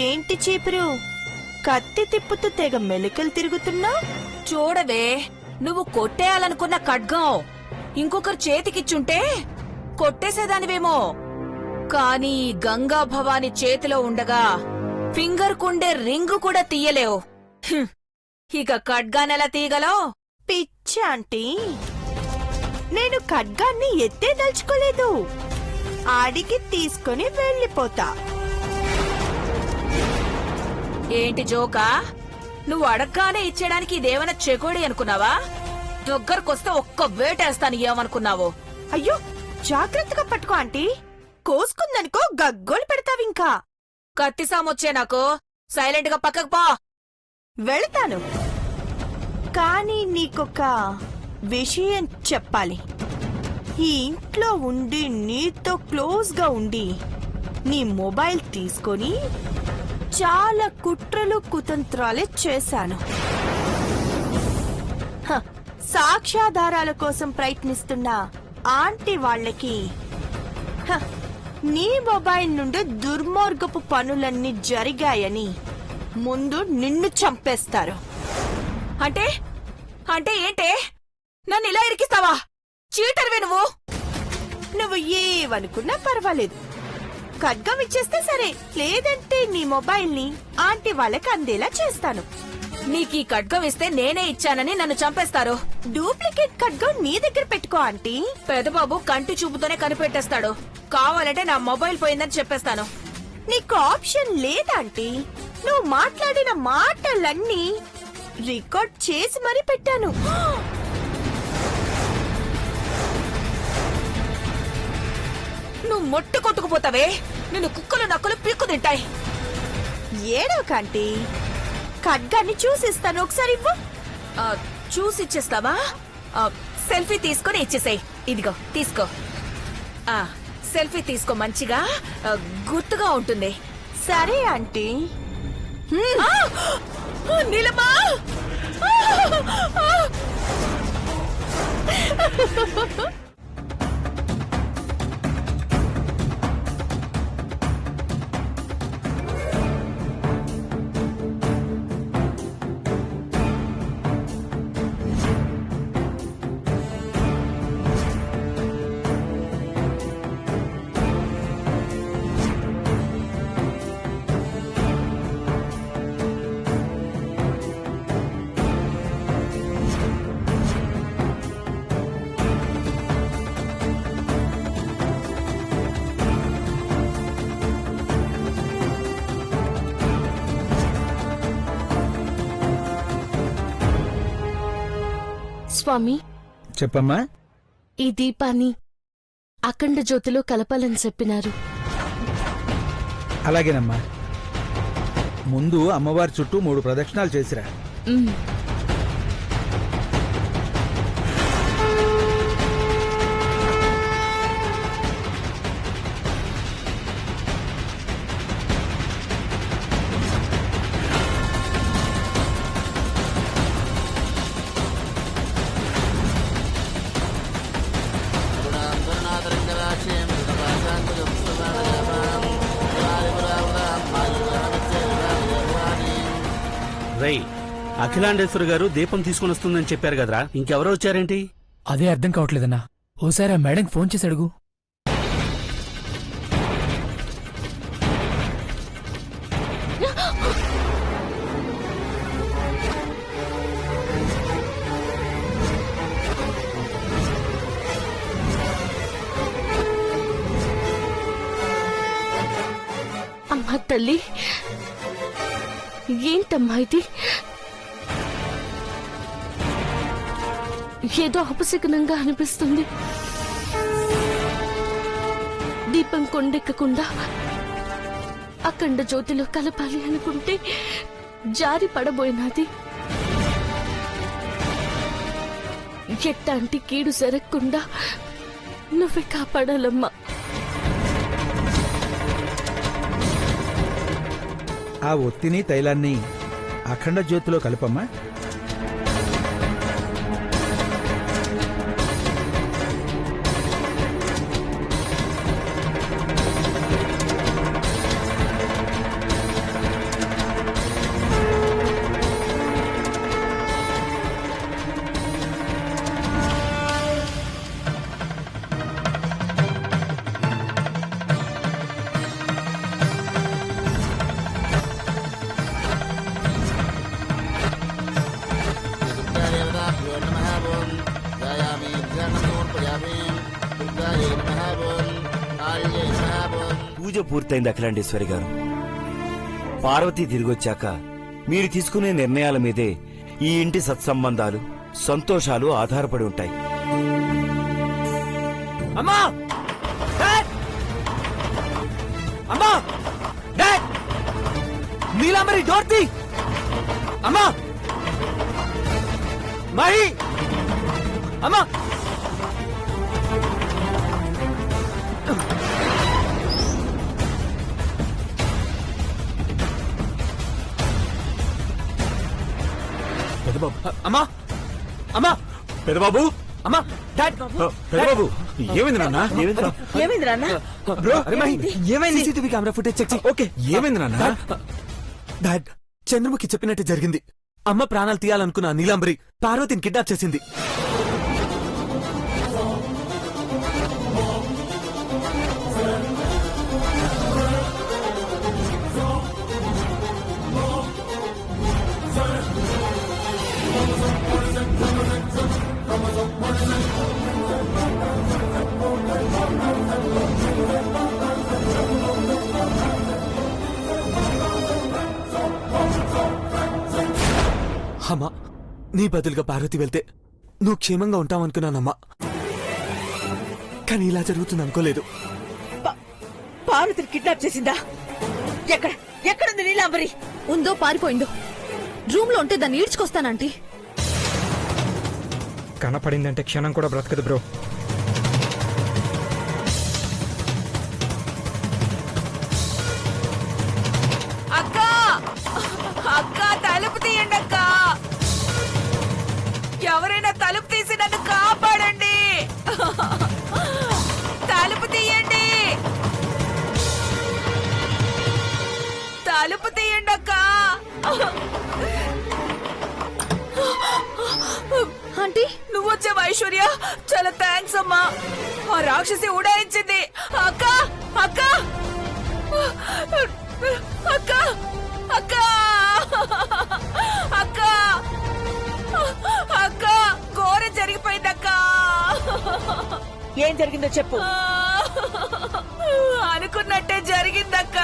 ఏంటి చీపురు కత్తి తిప్పుతూ తెగ మెలికలు తిరుగుతున్నా? చూడవే, నువ్వు కొట్టేయాలనుకున్న ఖడ్గం ఇంకొకరు చేతికిచ్చుంటే కొట్టేసేదానివేమో. కానీ గంగా భవాని చేతిలో ఉండగా ఫింగర్ కుండే రింగు కూడా తీయలేవు. హ్మ్. ఇక ఖడ్గానెలా తీయగలో? పిచ్చాంటీ, నేను ఖడ్గాన్ని ఎత్తేదలుచుకోలేదు. ఆడికి తీసుకుని వెళ్ళిపోతా. ఏంటి జోకా? నువ్వు అడగ్గానే ఇచ్చేయడానికి ఇదేమైనా చెకోడి అనుకున్నావా? దగ్గరకొస్తే ఒక్క వేటేస్తాను ఏమనుకున్నావు? అయ్యో, జాగ్రత్తగా పట్టుకో ఆంటీ. కోసుకుందనుకో గగ్గోలు పెడతావింకా. కత్తిసామొచ్చే నాకు. సైలెంట్ గా పక్కకు పో. వెళతాను, కానీ నీకొక విషయం చెప్పాలి. ఈ ఇంట్లో ఉండి నీతో క్లోజ్ గా ఉండి నీ మొబైల్ తీసుకొని చాలా కుట్రలు కుతంత్రాలే చేశాను. సాక్ష్యాధారాల కోసం ప్రయత్నిస్తున్న ఆంటీ వాళ్ళకి నీ మొబైల్ నుండి దుర్మార్గపు పనులన్నీ జరిగాయని ముందు నిన్ను చంపేస్తారు. అంటే అంటే ఏంటే? నన్ను ఇలా ఇరికిస్తావా? చీటర్వే నువ్వు. నువ్వు ఏవనుకున్నా పర్వాలేదు. ఖడ్గం ఇచ్చేస్తే సరే, లేదంటే నీ మొబైల్ ని ఆంటీ వాళ్ళకి అందేలా చేస్తాను. నీకీ ఖడ్గం ఇస్తే నేనే ఇచ్చానని నన్ను చంపేస్తారు. డూప్లికేట్ ఖడ్గం నీ దగ్గర పెట్టుకో ఆంటీ. పెదబాబు కంటి చూపుతోనే కనిపెట్టేస్తాడు. కావాలంటే నా మొబైల్ పోయిందని చెప్పేస్తాను. నీకు ఆప్షన్ లేదాంటీ. నువ్వు మాట్లాడిన మాటలన్నీ రికార్డ్ చేసి మరీ పెట్టాను. నువ్వు మొట్టు కొట్టుకుపోతావే. నిన్ను కుక్కలు నక్కలు పీక్కు తింటాయి. ఏడోకంటీ, ఖడ్గాన్ని చూసిస్తాను. ఒకసారి ఇవ్వు. చూసిచ్చేస్తావా? సెల్ఫీ తీసుకొని ఇచ్చేసాయి. ఇదిగో తీసుకో. సెల్ఫీ తీసుకో, మంచిగా గుర్తుగా ఉంటుంది. సరే ఆంటీ. నీలమా, స్వామి, చెప్పమ్మా. ఈ దీపాన్ని అఖండ జ్యోతిలో కలపాలని చెప్పినారు. అలాగేనమ్మా. ముందు అమ్మవారి చుట్టూ 3 ప్రదక్షిణాలు చేసిరా. రై, అఖిలాండేశ్వరి గారు దీపం తీసుకుని వస్తుందని చెప్పారు కదరా, ఇంకెవరో వచ్చారేంటి? అదే అర్థం కావట్లేదన్నా. ఓసారి ఆ మేడంకి ఫోన్ చేసి అడుగు. అమ్మా తల్లి, ఏంటమ్మా ఇది? ఏదో అపశకునంగా అనిపిస్తుంది. దీపం కొండెక్కకుండా అఖండ జ్యోతిలో కలపాలి అనుకుంటే జారి పడబోయినది. ఎట్టాంటి కీడు జరగకుండా నువ్వే కాపాడాలమ్మా. ఆ ఒత్తిని తైలాన్ని అఖండ జ్యోతిలో కలపమ్మా. పూజ పూర్తయింది అఖిలాండేశ్వరి గారు. పార్వతి తిరిగొచ్చాక మీరు తీసుకునే నిర్ణయాల మీదే ఈ ఇంటి సత్సంబంధాలు, సంతోషాలు ఆధారపడి ఉంటాయి. అమ్మా! డాడ్! అమ్మా! డాడ్! నీలాంబరి డోర్ తీ! అమ్మా! మహి! అమ్మా! పెదబాబు! అమ్మా! అమ్మా! పెదబాబు! అమ్మా! డాడ్! పెదబాబు! ఏమైంది నాన్న? ఏమైంది నాన్న? బ్రో, అరే మహి, ఏమైంది? సీసీటీవీ కెమెరా ఫుటేజ్ చెక్ చేయి. ఓకే, ఏమైంది నాన్న? డాడ్, చంద్రముఖి చెప్పినట్టు జరిగింది. అమ్మ ప్రాణాలు తీయాలనుకున్న నీలాంబరి పార్వతిని కిడ్నాప్ చేసింది. అమ్మా, నీ బదులుగా పార్వతి వెళ్తే నువ్వు క్షేమంగా ఉంటావనుకున్నానమ్మా. కానీ ఇలా జరుగుతుంది అనుకోలేదు. పార్వతిని కిడ్నాప్ చేసిందా? ఎక్కడుంది నీలాంబరి? ఉందో పారిపోయిందో. రూమ్ లో ఉంటే దాన్ని ఈడ్చుకొస్తానంటీ. కనపడిందంటే క్షణం కూడా బ్రతకదు బ్రో. అక్క! అక్క, తలుపు తీయండి అక్క! ఎవరైనా తలుపు తీసి నన్ను కాపాడండి! తలుపు తీయండి! తలుపు తీయండి అక్క! ఆంటీ, నువ్వు వచ్చావు ఐశ్వర్య, చాలా థ్యాంక్స్ అమ్మా. ఆ రాక్షసి ఉడాయించింది. అక్క! అక్క! అక్క! అక్క! అక్క! అక్క! ఘోరం జరిగిపోయిందక్క. ఏం జరిగిందో చెప్పు. అనుకున్నట్టే జరిగిందక్క.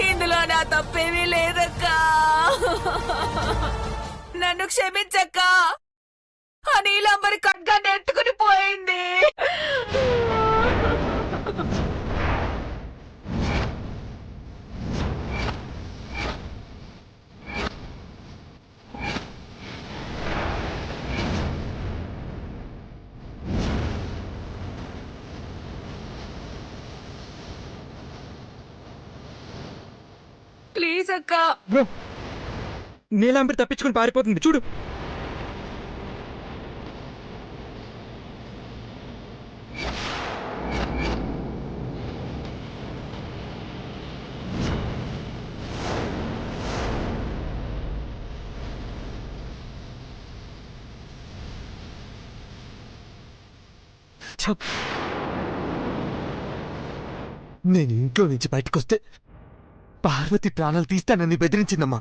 ఇందులో నా తప్పేమీ లేదక్క. నన్ను క్షమించక్క. ఆ నీలాంబరి ఖడ్గాన్ని ఎత్తుకుని పోయింది. ప్లీజ్ అక్క. బ్రో, నీలాంబరి తప్పించుకుని పారిపోతుంది చూడు. నేను ఇంట్లో నుంచి బయటకొస్తే పార్వతి ప్రాణాలు తీస్తానని బెదిరించిందమ్మా.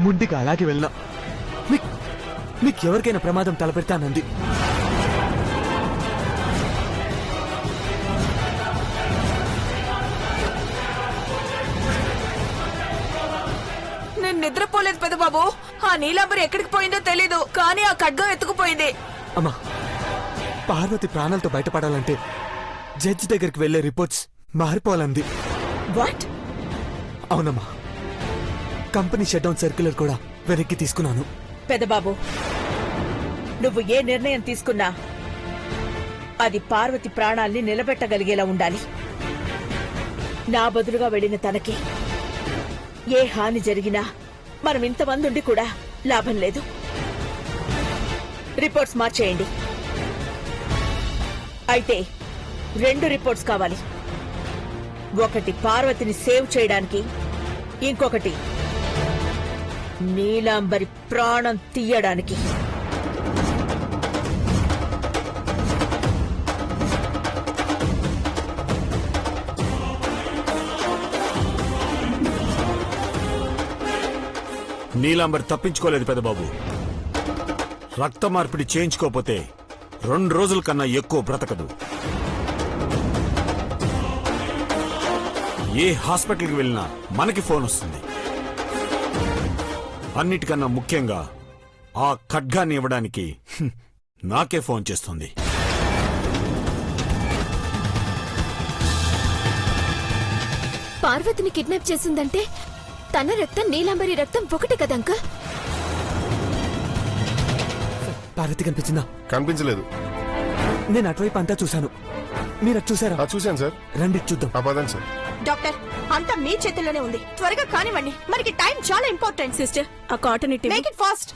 ముందుగా అలాగే వెళ్ళినా మీకు ఎవరికైనా ప్రమాదం తలపెడతానంది. నేను నిద్రపోలేదు పెద్దబాబు. ఆ నీలాంబరి ఎక్కడికి పోయిందో తెలీదు, కానీ ఆ ఖడ్గం ఎత్తుకుపోయింది. అమ్మా, పార్వతి ప్రాణాలతో బయటపడాలంటే జడ్జి దగ్గరికి వెళ్లే రిపోర్ట్స్ మారిపోవాలంది. వాట్? అవునమ్మా, కంపెనీ షట్ డౌన్ సర్క్యులర్ కూడా వెనక్కి తీసుకున్నాను. పెద్దబాబు, నువ్వు ఏ నిర్ణయం తీసుకున్నా అది పార్వతి ప్రాణాల్ని నిలబెట్టగలిగేలా ఉండాలి. నా బదులుగా వెళ్లిన తనకి ఏ హాని జరిగినా మనం ఇంతమంది ఉండి కూడా లాభం లేదు. రిపోర్ట్స్ మార్చేయండి. అయితే 2 రిపోర్ట్స్ కావాలి. ఒకటి పార్వతిని సేవ్ చేయడానికి, ఇంకొకటి నీలాంబరి ప్రాణం తీయడానికి. నీలాంబరి తప్పించుకోలేదు పెద్దబాబు. రక్త మార్పిడి చేయించుకోపోతే 2 రోజుల కన్నా ఎక్కువ బ్రతకదు. ఏ హాస్పిటల్కి వెళ్ళినా మనకి ఫోన్ వస్తుంది. అన్నిటికన్నా ముఖ్యంగా ఆ ఖడ్గాన్ని ఇవ్వడానికి నాకే ఫోన్ చేస్తుంది. పార్వతిని కిడ్నాప్ చేసిందంటే తన రక్తం నీలాంబరి రక్తం ఒకటి కదా అంకుల్? పార్వతి కనిపించిందా? కనిపించలేదు. నేను అటువైపు అంతా చూశాను. మీరు అటు చూసారా? చూశాను సార్. రండి చూద్దాం. పదండి సార్. డాక్టర్ అంతా మీ చేతుల్లోనే ఉంది, త్వరగా కానివ్వండి, మనకి టైం చాలా ఇంపార్టెంట్. సిస్టర్ ఆ కాటన్ ఇట్టి మేక్ ఇట్ ఫాస్ట్.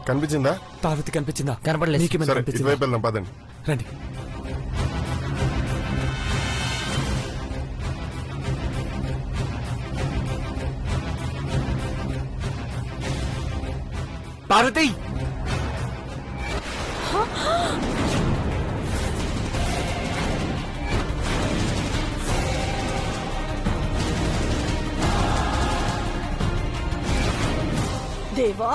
కనిపించిందా? పార్వతి కనిపించిందా? కనపడలేదు. నీకేమైనా సరే కనిపించిందా? ఇటువైపు వెళ్దాం పదండి. రండి. పార్వతి! దేవా,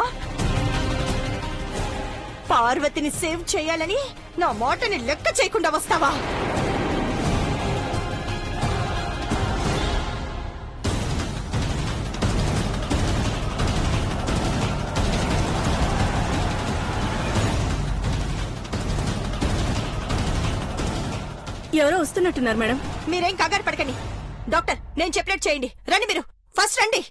పార్వతిని సేవ్ చేయాలని నా మాటని లెక్క చేయకుండా వస్తావా? ఎవరో వస్తున్నట్టున్నారు మేడం. మీరేం కంగారు పడకండి. డాక్టర్ నేను చెప్పినట్టు చేయండి. రండి, మీరు ఫస్ట్ రండి.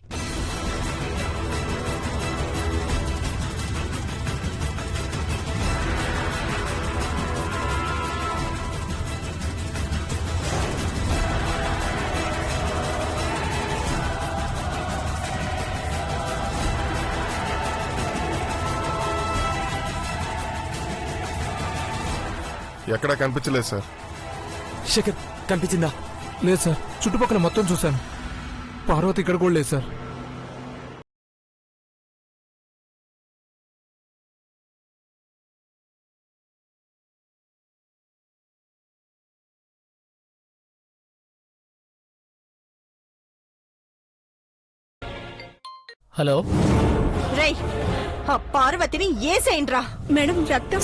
ఎక్కడా కనిపించలేదు సార్. శేఖర్ కనిపించిందా? లేదు సార్, చుట్టుపక్కల మొత్తం చూశాను. పార్వతి ఇక్కడ కూడా లేదు సార్. హలో రేయ్, ఆ పార్వతిని ఏసేయండ్రా. మేడం రక్తం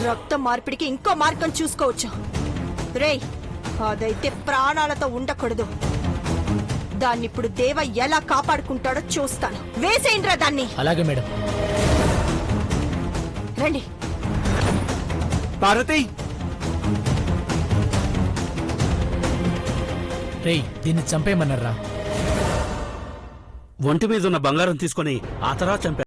రక్త మార్పిడికి ఇంకో మార్గం చూసుకోవచ్చు. రేయ్, అదైతే ప్రాణాలతో ఉండకూడదు. దాన్నిప్పుడు దేవ ఎలా కాపాడుకుంటాడో చూస్తాను. వేసేయండ్రా దాన్ని. అలాగే మేడం. రండి. పార్వతి! రేయ్, దీన్ని చంపేయమన్నారా? ఒంటి మీద ఉన్న బంగారం తీసుకుని ఆ తర్వాత చంపారు.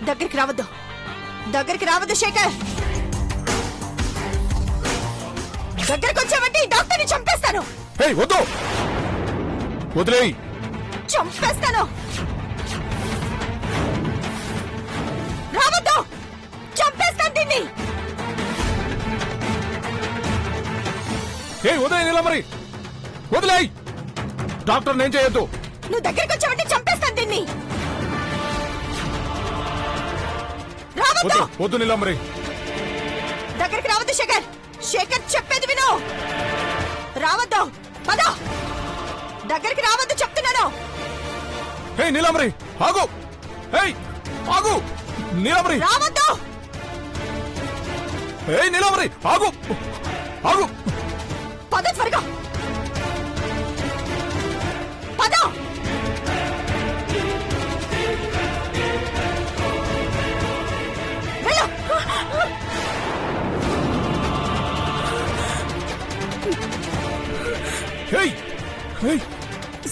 దగ్గరికి రావద్దు, దగ్గరికి రావద్దు శేఖర్. దగ్గరికి వచ్చావంటే ఈ డాక్టర్ని చంపేస్తాను. వద్దు, వదిలేయ్. చంపేస్తాను. రావద్దు, చంపేస్తాను దీన్ని. ఏ ఉదయ్ నీలమరి వదిలేయ్. డాక్టర్ నేను చేయొద్దు. నువ్వు దగ్గరికి వచ్చావంటే చంపేస్తాను దీన్ని. రావద్దు, వద్దు నీలమరి. దగ్గరికి రావద్దు శేఖర్. శేఖర్ చెప్పేది విను. రావద్దు, పద. దగ్గరికి రావద్దు చెప్తున్నాను. హే నీలమరి ఆగు. హే ఆగు నీలమరి. రావద్దు. హే నీలమరి ఆగు. ఆగు. పద త్వరగా పద. వెళ్ళు. హే హే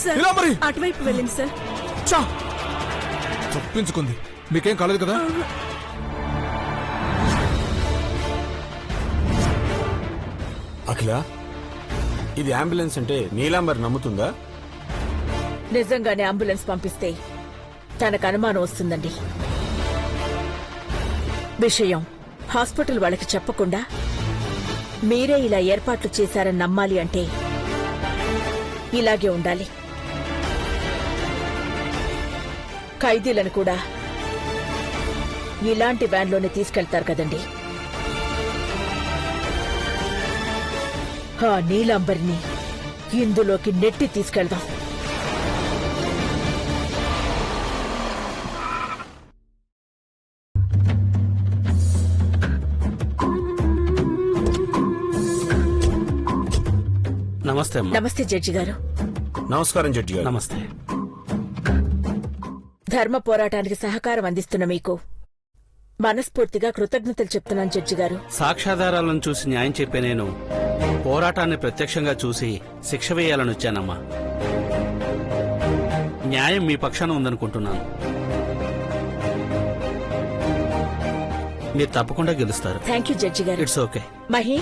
సార్ నీలమరి. అటువైపు వెళ్ళింది సార్. చా తప్పించుకుంది. మీకేం కాలేదు కదా? అఖిల, ఇది అంబులెన్స్ అంటే నీలాంబరి నమ్ముతుందా? నిజంగానే అంబులెన్స్ పంపిస్తే తనకు అనుమానం వస్తుందండి. విషయం హాస్పిటల్ వాళ్ళకి చెప్పకుండా మీరే ఇలా ఏర్పాట్లు చేశారని నమ్మాలి అంటే ఇలాగే ఉండాలి. ఖైదీలను కూడా ఇలాంటి వ్యాన్లోనే తీసుకెళ్తారు కదండి. ఆ నీలాంబరిని ఇందులోకి నెట్టి తీసుకెళ్దాం. నమస్తే అమ్మా. నమస్తే జడ్జి గారు. నమస్కారం జడ్జి గారు. నమస్తే. ధర్మ పోరాటానికి సహకారం అందిస్తున్న మీకు మనస్ఫూర్తిగా కృతజ్ఞతలు చెప్తున్నాను జడ్జి గారు. సాక్ష్యాధారాలను చూసి న్యాయం చెప్పే నేను పోరాటాన్ని ప్రత్యక్షంగా చూసి శిక్ష వేయాలని వచ్చానమ్మా. న్యాయం మీ పక్షాన ఉందనుకుంటున్నాను. మీరు తప్పకుండా గెలుస్తారు. థ్యాంక్ యూ జడ్జి గారు. It's okay. మహి,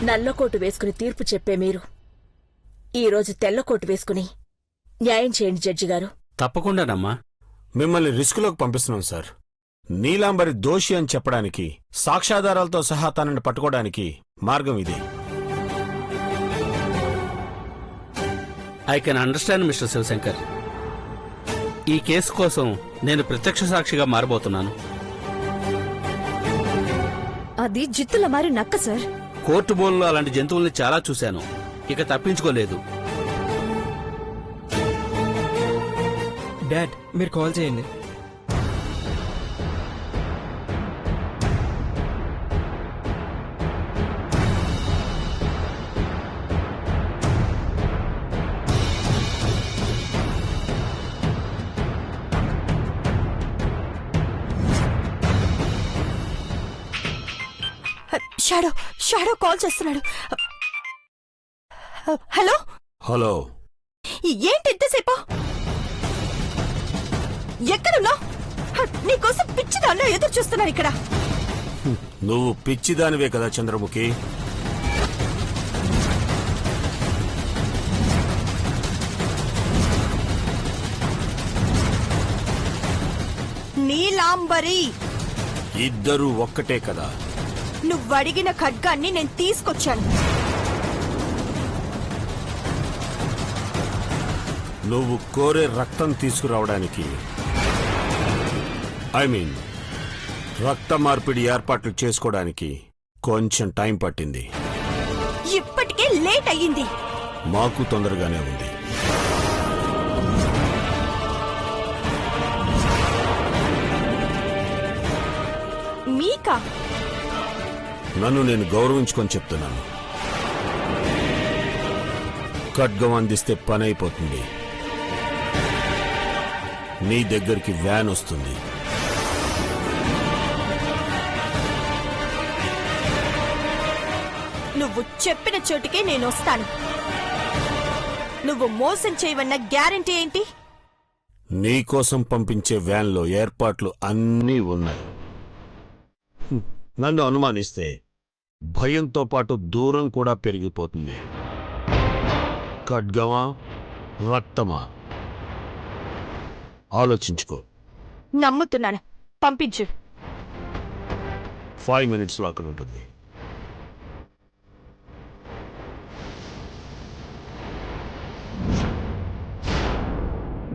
నల్లకోటు వేసుకుని తీర్పు చెప్పే మీరు ఈరోజు తెల్లకోటు వేసుకుని న్యాయం చేయండి జడ్జి గారు. తప్పకుండానమ్మా. మిమ్మల్ని రిస్కులోకి పంపిస్తున్నాం సార్. నీలాంబరి దోషి అని చెప్పడానికి, సాక్ష్యాధారాలతో సహా తనని పట్టుకోవడానికి మార్గం ఇదే. I can understand mister Shivashankar. ఈ కేసు కోసం నేను ప్రత్యక్ష సాక్షిగా మారబోతున్నాను. అది జిత్తుల మారి నక్క సార్. కోర్టు బోన్లో అలాంటి జంతువుల్ని చాలా చూశాను. ఇక తప్పించుకోలేదు. డాడ్, మీరు కాల్ చేయండి. షాడో షాడో కాల్ చేస్తున్నాడు. Hello hello. ఏంటి ఎంతసేపు? ఎక్కడున్నా? నీకోసం పిచ్చిదాల్లో ఎదురు చూస్తున్నాను ఇక్కడ. నువ్వు పిచ్చిదానివే కదా చంద్రముఖి. నీలాంబరి, ఇద్దరూ ఒక్కటే కదా. నువ్వడిగిన ఖడ్గాన్ని నేను తీసుకొచ్చాను. నువ్వు కోరే రక్తం తీసుకురావడానికి, ఐ మీన్ రక్త మార్పిడి ఏర్పాట్లు చేసుకోవడానికి కొంచెం టైం పట్టింది. ఇప్పటికే లేట్ అయ్యింది. మాకు తొందరగానే ఉంది. మీకా? నన్ను నేను గౌరవించుకొని చెప్తున్నాను. ఖడ్గం అందిస్తే పని అయిపోతుంది. నీ దగ్గరికి వ్యాన్ వస్తుంది. నువ్వు చెప్పిన చోటికే నేను వస్తాను. నువ్వు మోసం చేయవన్న గ్యారంటీ ఏంటి? నీకోసం పంపించే వ్యాన్లో ఏర్పాట్లు అన్నీ ఉన్నాయి. నన్ను అనుమానిస్తే భయంతో పాటు దూరం కూడా పెరిగిపోతుంది. ఖడ్గమా, రక్తమా? ఆలోచించుకో. నమ్ముతున్నాను, పంపించు. 5 minutesలో అక్కడ ఉంటుంది.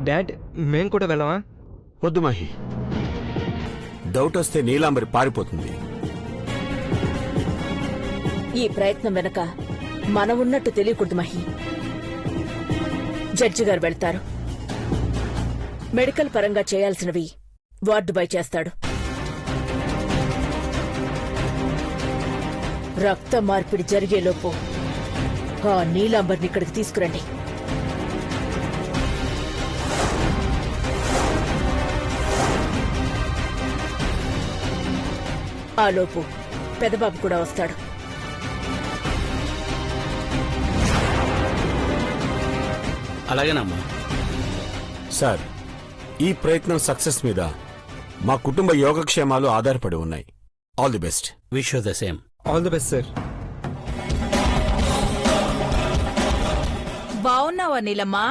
డాడ్, మేం కూడా వెళ్ళవా? వద్దు మహి, డౌట్ వస్తే నీలాంబరి పారిపోతుంది. ఈ ప్రయత్నం వెనక మనం ఉన్నట్టు తెలియకూడదు మహి. జడ్జి గారు వెళ్తారు. మెడికల్ పరంగా చేయాల్సినవి వార్డు బాయ్ చేస్తాడు. రక్త మార్పిడి జరిగేలోపు ఆ నీలాంబర్ని ఇక్కడికి తీసుకురండి. ఆలోపు పెదబాబు కూడా వస్తాడు. అలాగేనమ్మా. సార్, ఈ ప్రయత్నం సక్సెస్ మీద మా కుటుంబ యోగక్షేమాలు ఆధారపడి ఉన్నాయి. All the best. Wish you the same. All the best sir. బావున్నావా నీలమ్మా?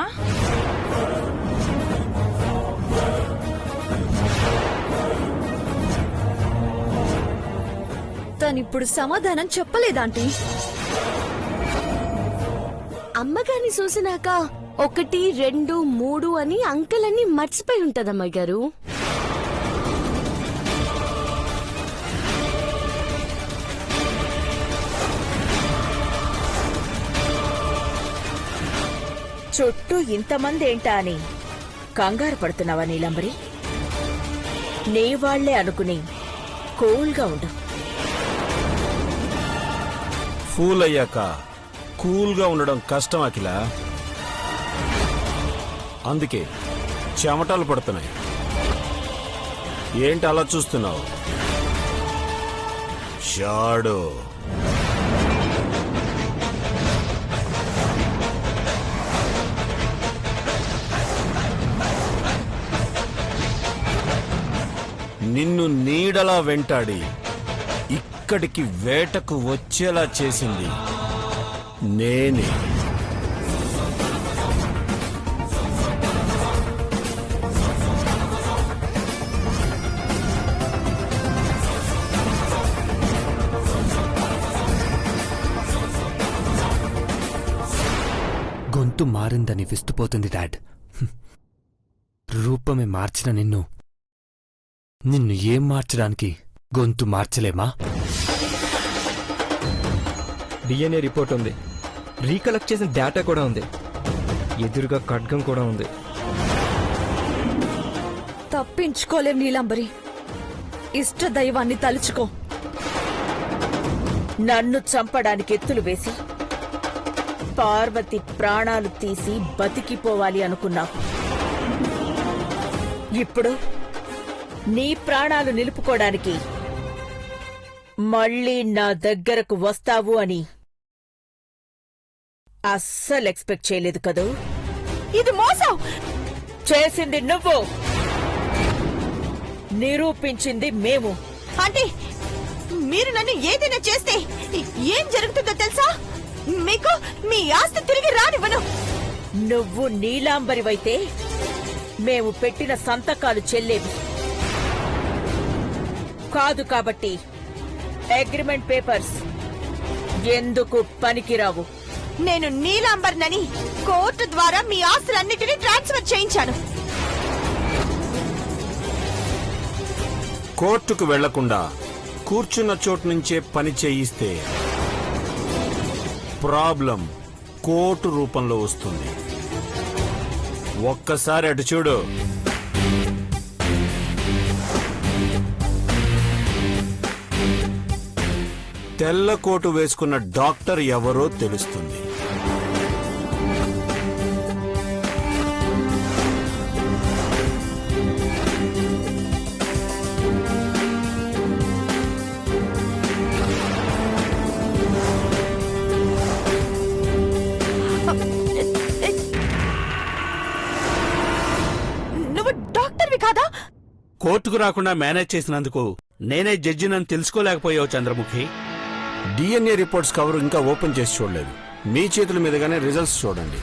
తనిప్పుడు సమాధానం చెప్పలేదాంటీ. అమ్మగారిని చూసినాక 1, 2, 3 అని అంకెలన్నీ మర్చిపోయి ఉంటదమ్మాయి గారు. చుట్టూ ఇంతమంది ఏంటా అని కంగారు పడుతున్నావా నీలంబరి? నీ వాళ్లే అనుకుని కూల్గా ఉండు. ఫూల్ అయ్యాక కూల్గా ఉండడం కష్టం అఖిల. అందుకే చెమటలు పడుతున్నాయి. ఏంటి అలా చూస్తున్నావు? షాడో నిన్ను నీడలా వెంటాడి ఇక్కడికి వేటకు వచ్చేలా చేసింది నేనే. గొంతు మారిందని విస్తుపోతుంది డాడ్. రూపమే మార్చిన నిన్ను ఏం మార్చడానికి గొంతు మార్చలేమా? డిఎన్ఏ రిపోర్ట్ ఉంది, రీకలెక్ట్ చేసిన డేటా కూడా ఉంది, ఎదురుగా ఖడ్గం కూడా ఉంది. తప్పించుకోలేం నీలాంబరి. ఇష్ట దైవాన్ని తలుచుకో. నన్ను చంపడానికి ఎత్తులు వేసి పార్వతి ప్రాణాలు తీసి బతికిపోవాలి అనుకున్నావు. ఇప్పుడు నీ ప్రాణాలు నిలుపుకోవడానికి మళ్ళీ నా దగ్గరకు వస్తావు అని అస్సలు ఎక్స్పెక్ట్ చేయలేదు కదూ. ఇది మోసం. చేసింది నువ్వు, నిరూపించింది మేము. అంటే మీరు నన్ను ఏదైనా చేస్తే ఏం జరుగుతుందో తెలుసా? మీకు మీ ఆస్తి తిరిగి రానివ్వను. నువ్వు నీలాంబరివైతే మేము పెట్టిన సంతకాలు చెల్లేవి కాదు. కాబట్టి అగ్రిమెంట్ పేపర్స్ ఎందుకు పనికిరావు. నేను నీలాంబర్నని కోర్టు ద్వారా మీ ఆస్తులన్నిటినీ ట్రాన్స్ఫర్ చేయించాను. కోర్టుకు వెళ్లకుండా కూర్చున్న చోటు నుంచే పని చేయిస్తే ప్రాబ్లం కోర్టు రూపంలో వస్తుంది. ఒక్కసారి అటు చూడు. తెల్ల కోటు వేసుకున్న డాక్టర్ ఎవరో తెలుస్తుంది. మనిషివి కాదా? కోర్టుకు రాకుండా మేనేజ్ చేసినందుకు నేనే జడ్జినని తెలుసుకోలేకపోయావు చంద్రముఖి. డిఎన్ఏ రిపోర్ట్స్ కవర్ ఇంకా ఓపెన్ చేసి చూడలేదు. మీ చేతుల మీదుగానే రిజల్ట్స్ చూడండి.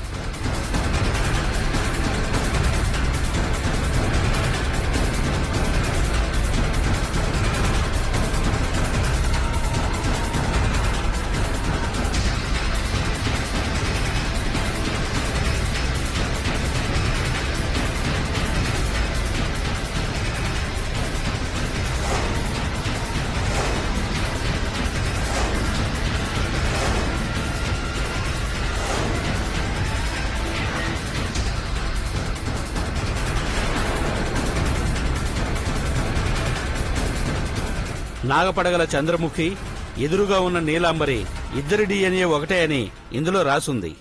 నాగపడగల చంద్రముఖి, ఎదురుగా ఉన్న నీలాంబరి ఇద్దరి డిఎన్ఏ ఒకటే అని ఇందులో రాసుంది.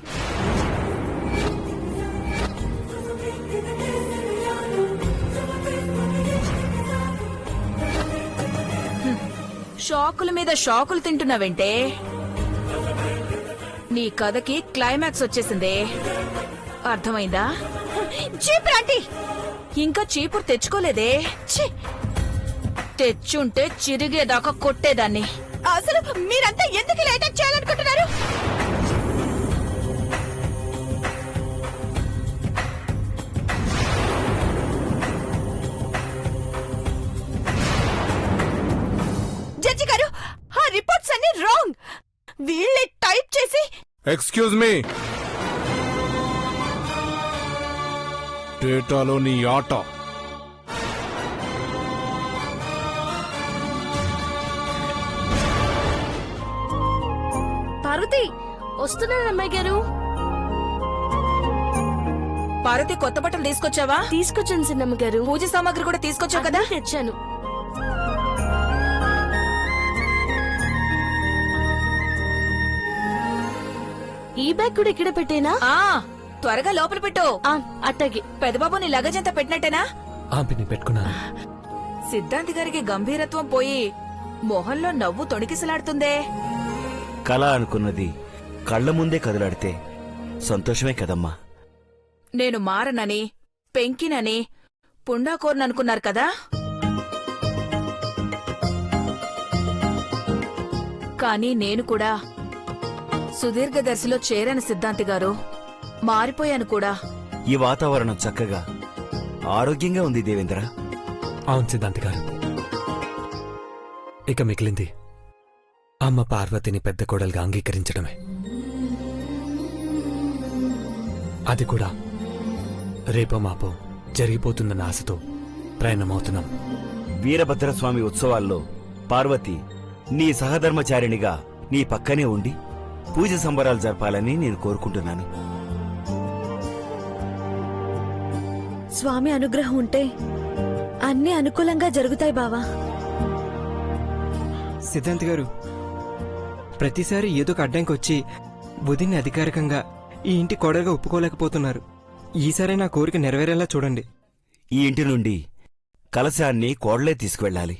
షాకుల మీద షాకులు తింటున్నావంటే? నీ కథకి క్లైమాక్స్ వచ్చేసిందే, అర్థమైందా? చీపురు ఆంటీ, ఇంకా చీపురు తెచ్చుకోలేదే. ఛీ! తెచ్చుంటే చిరిగేదాకా కొట్టేదాన్ని. అసలు మీరంతా ఎందుకు ఇలా అటాక్ చేయాలనుకుంటున్నారు? జడ్జి గారు, ఆ రిపోర్ట్స్ అన్ని రాంగ్. వీళ్ళే టైప్ చేసి. ఎక్స్క్యూజ్ మీ, డేటాలో నీ ఆట. పార్వతి, వస్తున్నాను అమ్మాయి గారు. పార్వతి, కొత్త బట్టలు తీసుకొచ్చావా? తీసుకొచ్చాను చిన్నమ్మ గారు. పూజ సామాగ్రి కూడా తీసుకొచ్చావు కదా? అన్నీ తెచ్చాను. ఈ బ్యాగ్ కూడా ఇక్కడ పెట్టేనా? ఆ, త్వరగా లోపల పెట్టు. అట్టగే. పెద్దబాబు, నీ లగేజ్ అంతా పెట్టినట్టేనా? పెట్టుకున్నాను. సిద్ధాంతి గారికి గంభీరత్వం పోయి మొహంలో నవ్వు తొణికిసలాడుతుందే. కళ అనుకున్నది కళ్ల ముందే కదలాడితే సంతోషమే కదమ్మా. నేను మారనని, పెంకినని, పుండాకోరననుకున్నారు కదా? కానీ నేను కూడా సుదీర్ఘదర్శిలో చేరాను సిద్ధాంతి గారు. మారిపోయాను కూడా. ఈ వాతావరణం చక్కగా ఆరోగ్యంగా ఉంది దేవేంద్ర. అవును సిద్ధాంతి గారు. ఇక మిగిలింది అమ్మ పార్వతిని పెద్ద కోడలుగా అంగీకరించడమే. అది కూడా రేపో మాపో జరిగిపోతుందన్న ఆశతో ప్రయాణమవుతున్నాం. వీరభద్రస్వామి ఉత్సవాల్లో పార్వతి నీ సహధర్మచారిణిగా నీ పక్కనే ఉండి పూజ సంబరాలు జరపాలని నేను కోరుకుంటున్నాను. స్వామి అనుగ్రహం ఉంటే అన్ని అనుకూలంగా జరుగుతాయి బావా. సిద్ధాంత్ గారు, ప్రతిసారి ఏదో ఒక అడ్డంకి వచ్చి బుధిని అధికారికంగా ఈ ఇంటి కోడలుగా ఒప్పుకోలేకపోతున్నారు. ఈసారి నా కోరిక నెరవేరేలా చూడండి. ఈ ఇంటి నుండి కలశాన్ని కోడలే తీసుకువెళ్ళాలి.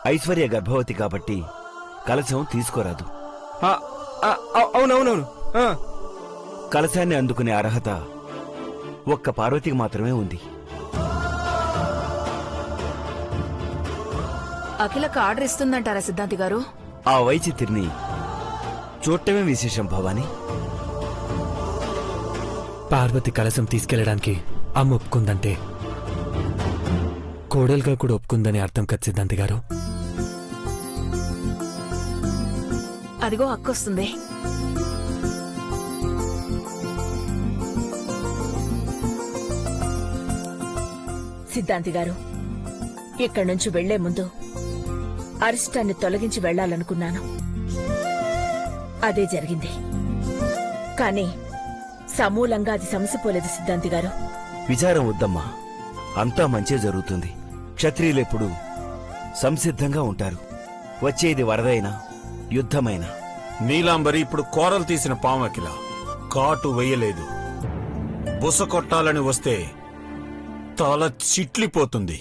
ఐశ్వర్య గర్భవతి కాబట్టి కలశం తీసుకోరాదు. అవునవునవును. కలశాన్ని అందుకునే అర్హత ఒక్క పార్వతికి మాత్రమే ఉంది. అఖిలకు ఆర్డర్ ఇస్తుందంటారా సిద్ధాంతి గారు? ఆ వైచిత్రిని చూడటమే విశేషం భవాని. పార్వతి కలశం తీసుకెళ్లడానికి అమ్మ ఒప్పుకుందంటే కోడలుగా కూడా ఒప్పుకుందని అర్థం కదా సిద్ధాంతి గారు? అదిగో అక్కొస్తుంది. సిద్ధాంతి గారు, ఇక్కడి నుంచి వెళ్లే ముందు అరిష్టాన్ని తొలగించి వెళ్లాలనుకున్నాను. అదే జరిగింది. కానీ సమూలంగా అది సమసిపోలేదు సిద్ధాంతి గారు. విచారం వద్దమ్మా, అంతా మంచే జరుగుతుంది. క్షత్రియులెప్పుడు సంసిద్ధంగా ఉంటారు. వచ్చేది వరదైనా యుద్ధమైనా. నీలాంబరి ఇప్పుడు కోరలు తీసిన పామకిల కాటు వెయ్యలేదు. బుస కొట్టాలని వస్తే తల చిట్లిపోతుంది.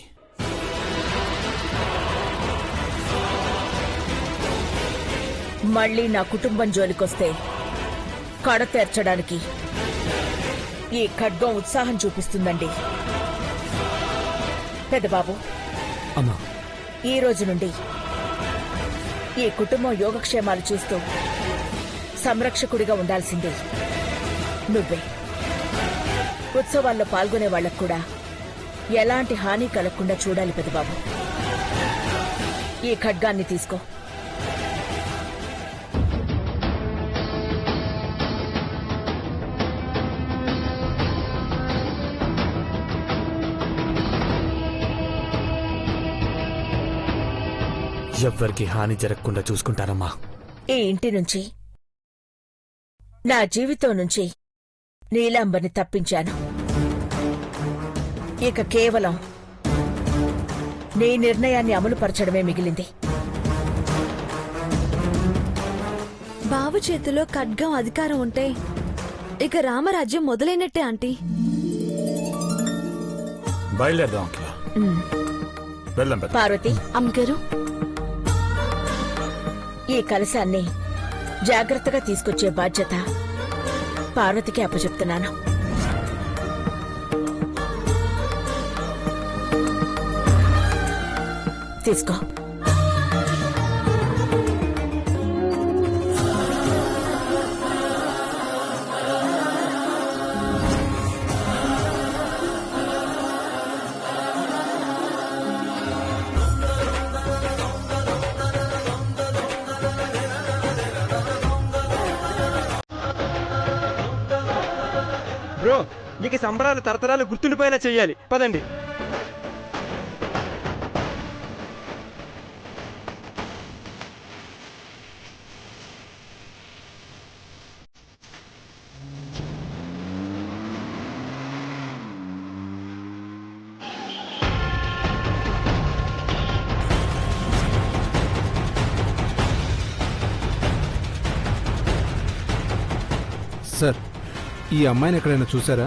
మళ్లీ నా కుటుంబం జోలికొస్తే కడతేర్చడానికి ఈ ఖడ్గం ఉత్సాహం చూపిస్తుందండి. పెద్దబాబు, అమ్మా, ఈ రోజు నుండి ఈ కుటుంబం యోగక్షేమాలు చూస్తూ సంరక్షకుడిగా ఉండాల్సిందే నువ్వే. ఉత్సవాల్లో పాల్గొనే వాళ్లకు కూడా ఎలాంటి హాని కలగకుండా చూడాలి పెద్దబాబు. ఈ ఖడ్గాన్ని తీసుకో. ఎవ్వరికి హాని జరగకుండా చూసుకుంటానమ్మా. ఈ ఇంటి నుంచి, నా జీవితం నుంచి నీలాంబర్ని తప్పించాను. ఇక కేవలం నీ నిర్ణయాన్ని అమలుపరచడమే మిగిలింది. బావు చేతిలో ఖడ్గం అధికారం ఉంటే ఇక రామరాజ్యం మొదలైనట్టే ఆంటీ. బయలుదేరదాం అంకిల. వెళ్దాం పెద్ద. పార్వతి, అమ్మగారు, ఈ కలశాన్ని జాగ్రత్తగా తీసుకొచ్చే బాధ్యత పార్వతికి అప్పచెప్తున్నాను. తీసుకో. బ్రో, ఇక సంబరాలు తరతరాలు గుర్తుండిపోయేలా చెయ్యాలి. పదండి. సార్, ఈ అమ్మాయిని ఎక్కడైనా చూసారా?